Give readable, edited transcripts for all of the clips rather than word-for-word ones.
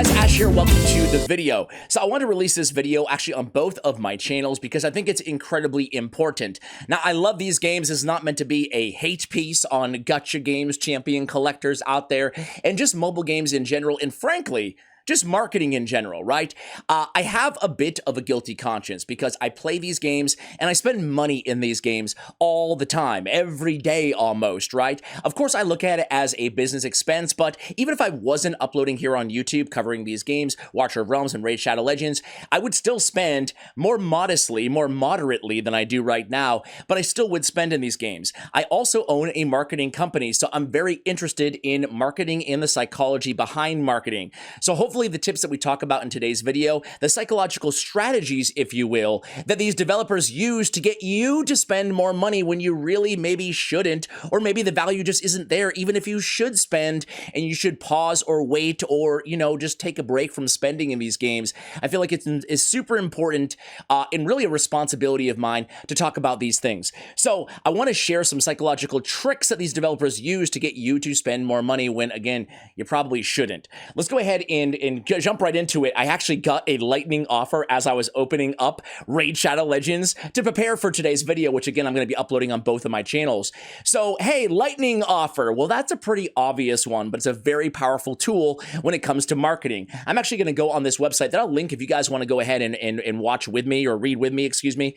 guys, Ash here, welcome to the video. So I want to release this video actually on both of my channels because I think it's incredibly important. Now, I love these games. It's not meant to be a hate piece on gacha games, champion collectors out there, and just mobile games in general, and frankly, just marketing in general, right? I have a bit of a guilty conscience because I play these games and I spend money in these games all the time, every day almost, right? Of course, I look at it as a business expense, but even if I wasn't uploading here on YouTube covering these games, Watcher of Realms and Raid Shadow Legends, I would still spend more modestly, more moderately than I do right now, but I still would spend in these games. I also own a marketing company, so I'm very interested in marketing and the psychology behind marketing. So hopefully the tips that we talk about in today's video, the psychological strategies, if you will, that these developers use to get you to spend more money when you really maybe shouldn't, or maybe the value just isn't there, even if you should spend and you should pause or wait or, you know, just take a break from spending in these games. I feel like it's super important and really a responsibility of mine to talk about these things. So I want to share some psychological tricks that these developers use to get you to spend more money when, again, you probably shouldn't. Let's go ahead and jump right into it. I actually got a lightning offer as I was opening up Raid Shadow Legends to prepare for today's video, which again, I'm going to be uploading on both of my channels. So, hey, lightning offer. Well, that's a pretty obvious one, but it's a very powerful tool when it comes to marketing. I'm actually going to go on this website that I'll link if you guys want to go ahead and watch with me or read with me, excuse me.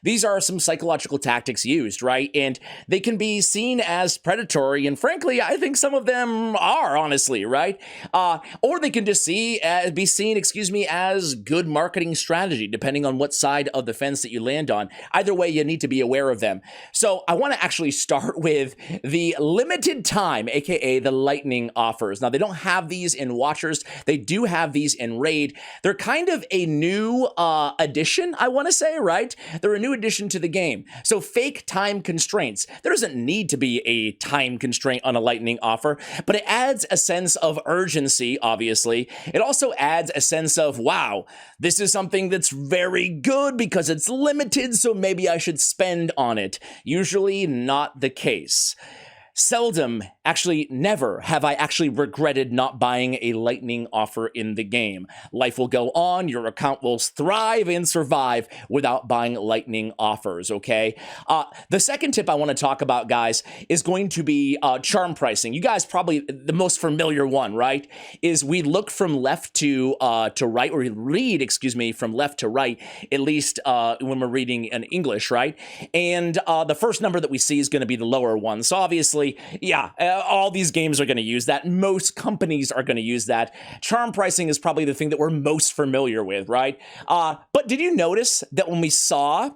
These are some psychological tactics used, right? And they can be seen as predatory, and frankly, I think some of them are, honestly, right? Or they can just be seen, as good marketing strategy, depending on what side of the fence that you land on. Either way, you need to be aware of them. So I want to actually start with the limited time, aka the lightning offers. Now, they don't have these in Watchers. They do have these in Raid. They're kind of a new addition, I want to say, right? They're a new addition to the game. So fake time constraints. There doesn't need to be a time constraint on a lightning offer, but it adds a sense of urgency, obviously. It also adds a sense of, wow, this is something that's very good because it's limited, so maybe I should spend on it. Usually not the case. Seldom, actually never, have I actually regretted not buying a lightning offer in the game. Life will go on, your account will thrive and survive without buying lightning offers, okay? The second tip I want to talk about, guys, is going to be charm pricing. You guys probably, the most familiar one, right, is we look from left to right, or we read, from left to right, at least when we're reading in English, right? And the first number that we see is going to be the lower one. So obviously, yeah, all these games are going to use that. Most companies are going to use that. Charm pricing is probably the thing that we're most familiar with, right? But did you notice that when we saw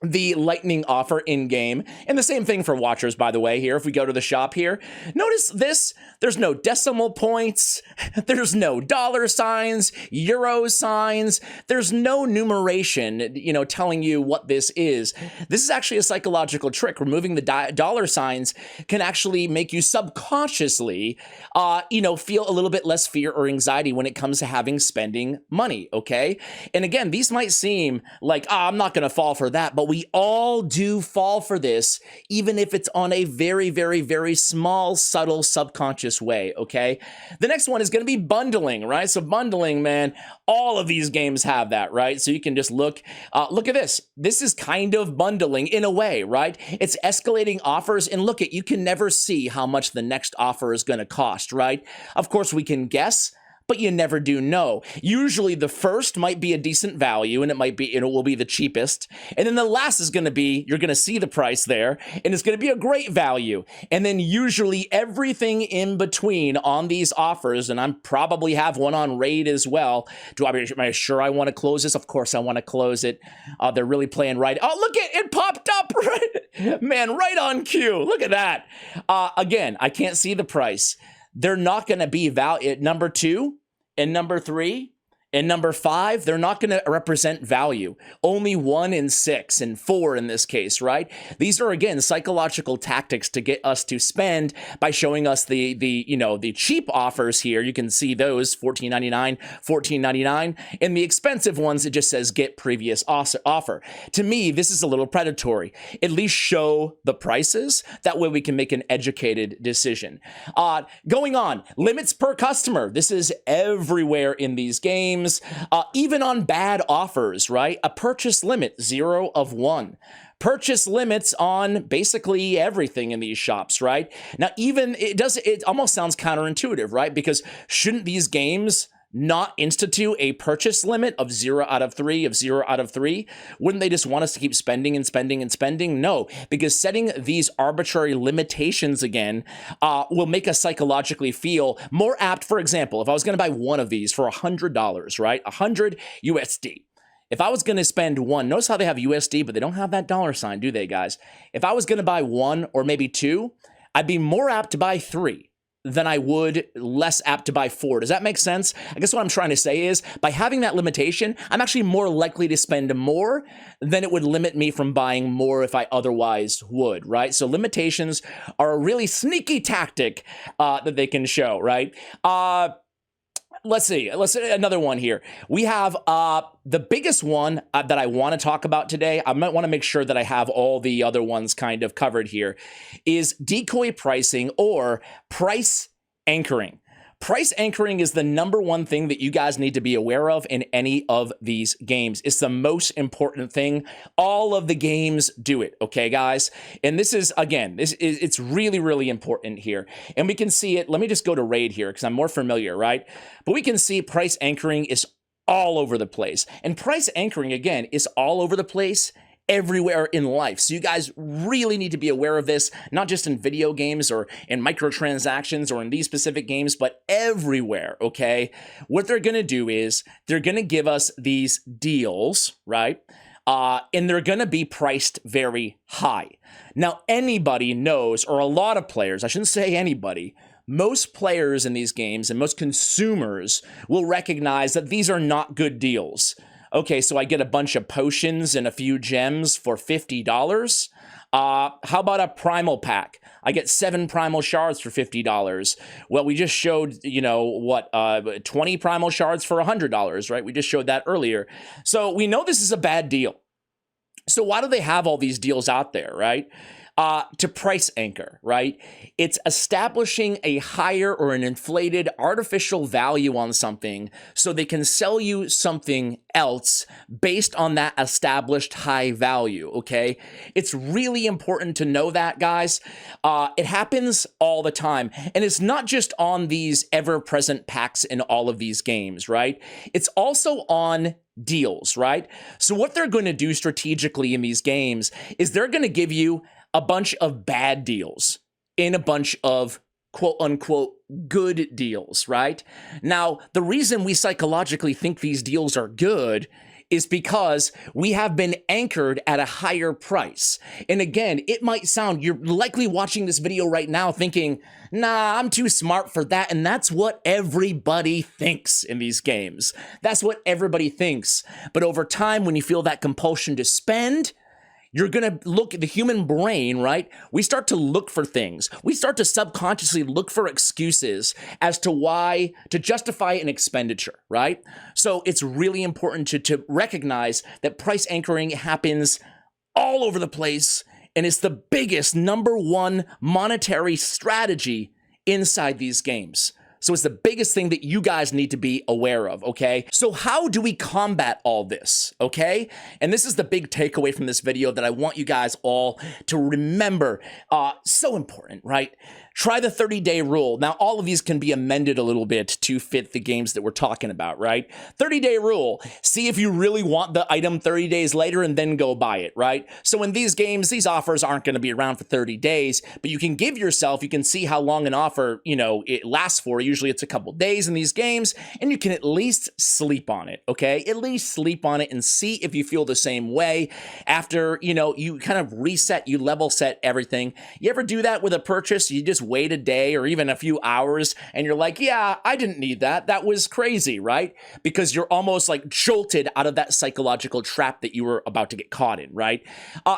the lightning offer in game, and the same thing for Watchers, by the way, here, if we go to the shop here, notice this, there's no decimal points, there's no dollar signs, euro signs, there's no numeration, you know, telling you what this is. This is actually a psychological trick. Removing the dollar signs can actually make you subconsciously, feel a little bit less fear or anxiety when it comes to spending money, okay? And again, these might seem like, I'm not gonna fall for that, but we all do fall for this, even if it's on a very, very, very small, subtle, subconscious way, okay? The next one is going to be bundling, right? So bundling, man, all of these games have that, right? So you can just look at this. This is kind of bundling in a way, right? It's escalating offers, and look, you can never see how much the next offer is going to cost, right? Of course, we can guess, but you never do know. Usually the first might be a decent value, and it will be the cheapest. And then the last is going to be, you're going to see the price there, and it's going to be a great value. And then usually everything in between on these offers, and I probably have one on Raid as well. Am I sure I want to close this? Of course I want to close it. They're really playing right. Oh, look, it popped up, right? Man, right on cue. Look at that. Again, I can't see the price. They're not going to be at number 2 and number 3 And number 5, they're not going to represent value. Only 1 and 6 and 4 in this case, right? These are, again, psychological tactics to get us to spend by showing us the cheap offers here. You can see those $14.99, $14.99. And the expensive ones, it just says get previous offer. To me, this is a little predatory. At least show the prices. That way we can make an educated decision. Going on, limits per customer. This is everywhere in these games, even on bad offers, right? A purchase limit, 0 of 1. Purchase limits on basically everything in these shops, right? Now, even it almost sounds counterintuitive, right? Because shouldn't these games not institute a purchase limit of 0 out of 3 of 0 out of 3? Wouldn't they just want us to keep spending and spending and spending? No, because setting these arbitrary limitations again will make us psychologically feel more apt. For example, if I was going to buy one of these for $100, right? 100 USD. If I was going to spend one, notice how they have USD, but they don't have that dollar sign, do they, guys? If I was going to buy one or maybe two, I'd be more apt to buy 3 than I would less apt to buy 4. Does that make sense? I guess what I'm trying to say is by having that limitation, I'm actually more likely to spend more than it would limit me from buying more if I otherwise would, right? So limitations are a really sneaky tactic that they can show, right? Let's see another one here. We have the biggest one that I want to talk about today. I might want to make sure that I have all the other ones kind of covered here, is decoy pricing or price anchoring. Price anchoring is the number one thing that you guys need to be aware of in any of these games. It's the most important thing. All of the games do it, okay, guys? And this is, again, it's really, really important here. And we can see it. Let me just go to Raid here because I'm more familiar, right? But we can see price anchoring is all over the place. And price anchoring, again, is all over the place everywhere in life. So you guys really need to be aware of this, not just in video games or in microtransactions or in these specific games, but everywhere, okay? What they're going to do is they're going to give us these deals, right? And they're going to be priced very high. Now, anybody knows, or a lot of players, I shouldn't say anybody, most players in these games and most consumers will recognize that these are not good deals. Okay, so I get a bunch of potions and a few gems for $50. How about a primal pack? I get 7 primal shards for $50. Well, we just showed, 20 primal shards for $100, right? We just showed that earlier. So we know this is a bad deal. So why do they have all these deals out there, right? To price anchor, right? It's establishing a higher or an inflated artificial value on something so they can sell you something else based on that established high value, okay? It's really important to know that, guys. It happens all the time. And it's not just on these ever-present packs in all of these games, right? It's also on deals, right? So what they're going to do strategically in these games is they're going to give you a bunch of bad deals in a bunch of quote unquote good deals, right? Now, the reason we psychologically think these deals are good is because we have been anchored at a higher price. And again, it might sound, you're likely watching this video right now thinking, nah, I'm too smart for that. And that's what everybody thinks in these games. That's what everybody thinks. But over time, when you feel that compulsion to spend, you're going to look at the human brain, right? We start to look for things. We start to subconsciously look for excuses as to why, to justify an expenditure, right? So it's really important to recognize that price anchoring happens all over the place, and it's the biggest number one monetary strategy inside these games. So it's the biggest thing that you guys need to be aware of, okay? So how do we combat all this, okay? And this is the big takeaway from this video that I want you guys all to remember. So important, right? Try the 30-day rule. Now, all of these can be amended a little bit to fit the games that we're talking about, right? 30-day rule. See if you really want the item 30 days later and then go buy it, right? So in these games, these offers aren't going to be around for 30 days, but you can give yourself, you can see how long an offer, it lasts for you. Usually it's a couple days in these games, and you can at least sleep on it, okay? At least sleep on it and see if you feel the same way after, you kind of reset, you level set everything. You ever do that with a purchase? You just wait a day or even a few hours and you're like, yeah, I didn't need that. That was crazy, right? Because you're almost like jolted out of that psychological trap that you were about to get caught in, right?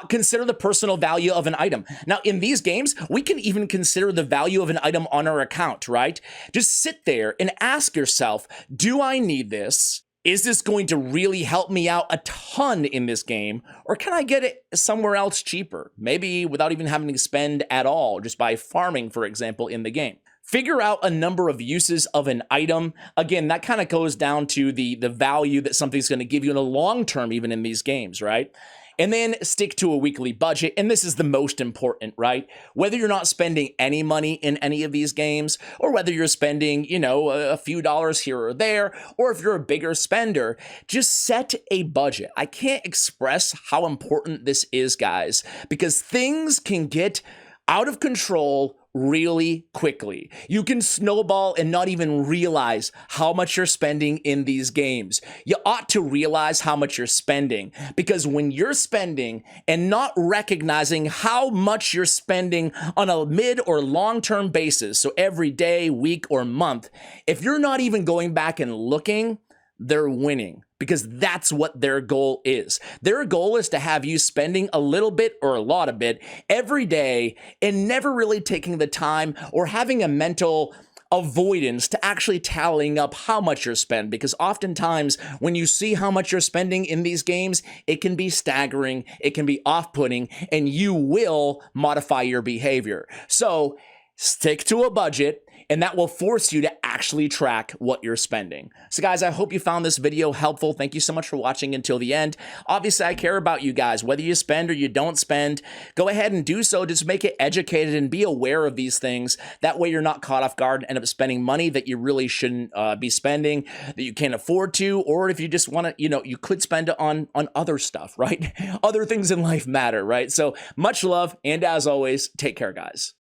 Consider the personal value of an item. Now, in these games, we can even consider the value of an item on our account, right? Just sit there and ask yourself, do I need this? Is this going to really help me out a ton in this game? Or can I get it somewhere else cheaper? Maybe without even having to spend at all, just by farming, for example, in the game. Figure out a number of uses of an item. Again, that kind of goes down to the value that something's going to give you in the long term, even in these games, right? And then stick to a weekly budget. And this is the most important, right? Whether you're not spending any money in any of these games, or whether you're spending, a few dollars here or there, or if you're a bigger spender, just set a budget. I can't express how important this is, guys, because things can get out of control really quickly. You can snowball and not even realize how much you're spending in these games. You ought to realize how much you're spending, because when you're spending and not recognizing how much you're spending on a mid or long-term basis, so every day, week, or month, if you're not even going back and looking, they're winning, because that's what their goal is. Their goal is to have you spending a little bit or a lot of it every day and never really taking the time or having a mental avoidance to actually tallying up how much you're spending, because oftentimes when you see how much you're spending in these games, it can be staggering, it can be off-putting, and you will modify your behavior. So stick to a budget, and that will force you to actually track what you're spending. So guys, I hope you found this video helpful. Thank you so much for watching until the end. Obviously, I care about you guys. Whether you spend or you don't spend, go ahead and do so. Just make it educated and be aware of these things. That way you're not caught off guard and end up spending money that you really shouldn't be spending, that you can't afford to, or if you just want to, you could spend it on other stuff, right? Other things in life matter, right? So much love, and as always, take care, guys.